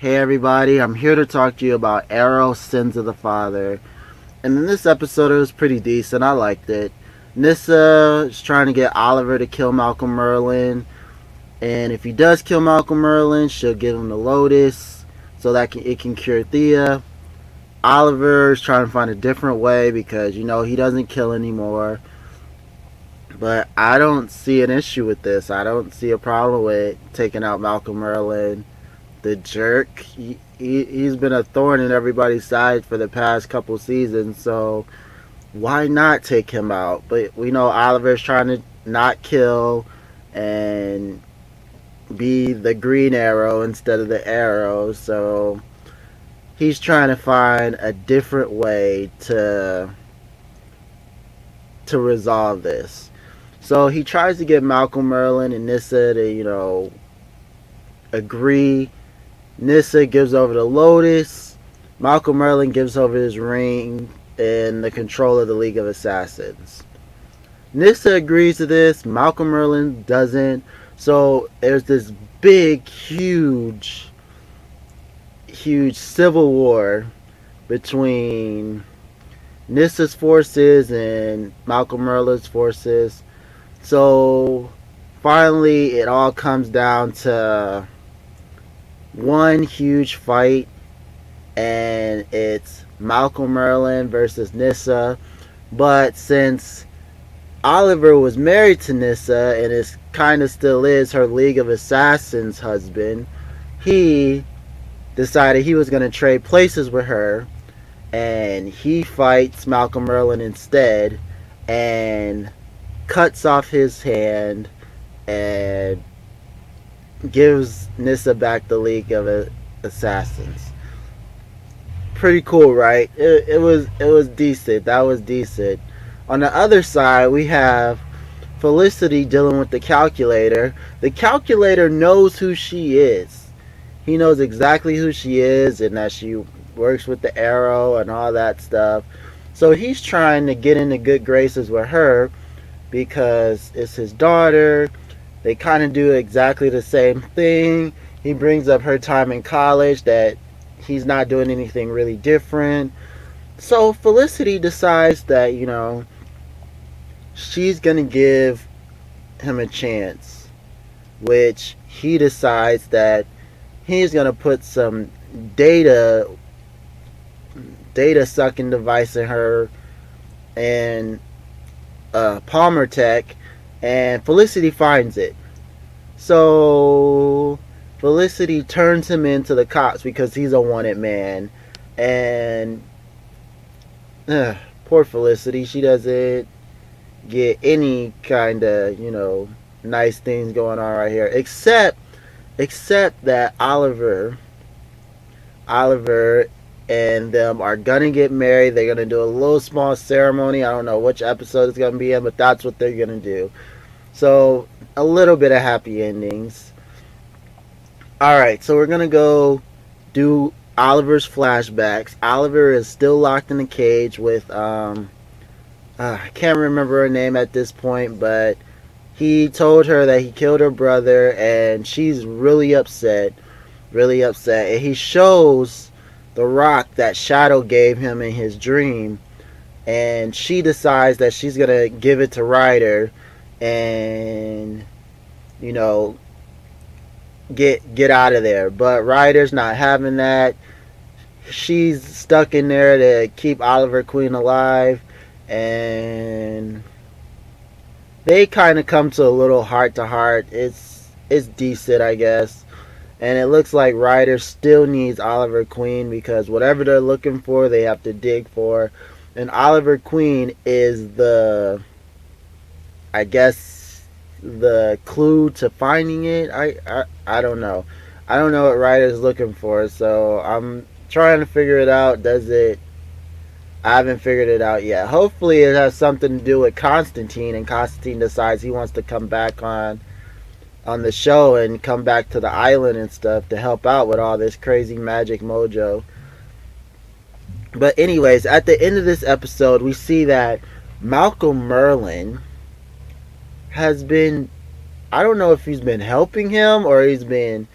Hey everybody, I'm here to talk to you about Arrow Sins of the Father. And in this episode, it was pretty decent. I liked it. Nyssa is trying to get Oliver to kill Malcolm Merlin. And if he does kill Malcolm Merlin, she'll give him the Lotus so that it can cure Thea. Oliver is trying to find a different way because, he doesn't kill anymore. But I don't see an issue with this. I don't see a problem with taking out Malcolm Merlin. The jerk. He's been a thorn in everybody's side for the past couple seasons, so why not take him out? But we know Oliver's trying to not kill and be the green arrow instead of the arrow, so he's trying to find a different way to resolve this. So he tries to get Malcolm Merlin and Nyssa to, agree. Nyssa gives over the Lotus. Malcolm Merlin gives over his ring and the control of the League of Assassins. Nyssa agrees to this. Malcolm Merlin doesn't. So there's this big, huge civil war between Nyssa's forces and Malcolm Merlin's forces. So finally it all comes down to one huge fight, and it's Malcolm Merlin versus Nyssa. But since Oliver was married to Nyssa and is kind of still is her League of Assassins husband, he decided he was going to trade places with her, and he fights Malcolm Merlin instead and cuts off his hand and gives Nyssa back the League of Assassins. Pretty cool, right? It was decent. That was decent. On the other side, we have Felicity dealing with the Calculator. The Calculator knows who she is. He knows exactly who she is and that she works with the Arrow and all that stuff. So he's trying to get into good graces with her because it's his daughter. They kind of do exactly the same thing. He brings up her time in college, that he's not doing anything really different. So Felicity decides that, she's going to give him a chance. Which he decides that he's going to put some data sucking device in her and Palmer Tech. And Felicity finds it. So Felicity turns him into the cops because he's a wanted man. And poor Felicity, she doesn't get any kind of, nice things going on right here. Except that Oliver and them are gonna get married. They're gonna do a little small ceremony. I don't know which episode it's gonna be in, but that's what they're gonna do. So a little bit of happy endings. Alright, so we're gonna go do Oliver's flashbacks. Oliver is still locked in a cage with I can't remember her name at this point, but he told her that he killed her brother, and she's really upset. And he shows the rock that Shadow gave him in his dream, and she decides that she's gonna give it to Ryder and get out of there. But Ryder's not having that. She's stuck in there to keep Oliver Queen alive, and they kind of come to a little heart to heart. It's decent, I guess. And it looks like Ryder still needs Oliver Queen because whatever they're looking for, they have to dig for. And Oliver Queen is I guess, the clue to finding it. I don't know. I don't know what Ryder's looking for, so I'm trying to figure it out. I haven't figured it out yet. Hopefully it has something to do with Constantine, and Constantine decides he wants to come back on the show and come back to the island and stuff to help out with all this crazy magic mojo. But anyways, at the end of this episode, we see that Malcolm Merlin has been, I don't know if he's been helping him or he's been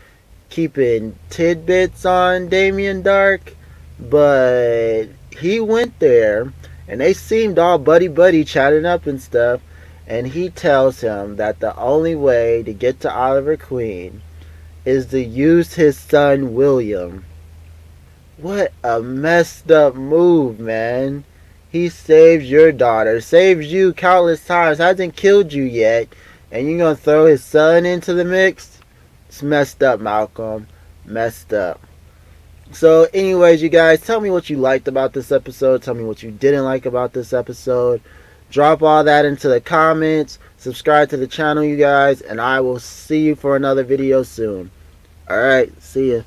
keeping tidbits on Damien Dark, but he went there and they seemed all buddy buddy chatting up and stuff, and he tells him that the only way to get to Oliver Queen is to use his son William. What a messed up move, man. He saved your daughter, saved you countless times, hasn't killed you yet, and you're gonna throw his son into the mix? It's messed up, Malcolm. Messed up. So, anyways, you guys, tell me what you liked about this episode. Tell me what you didn't like about this episode. Drop all that into the comments. Subscribe to the channel, you guys, and I will see you for another video soon. Alright, see ya.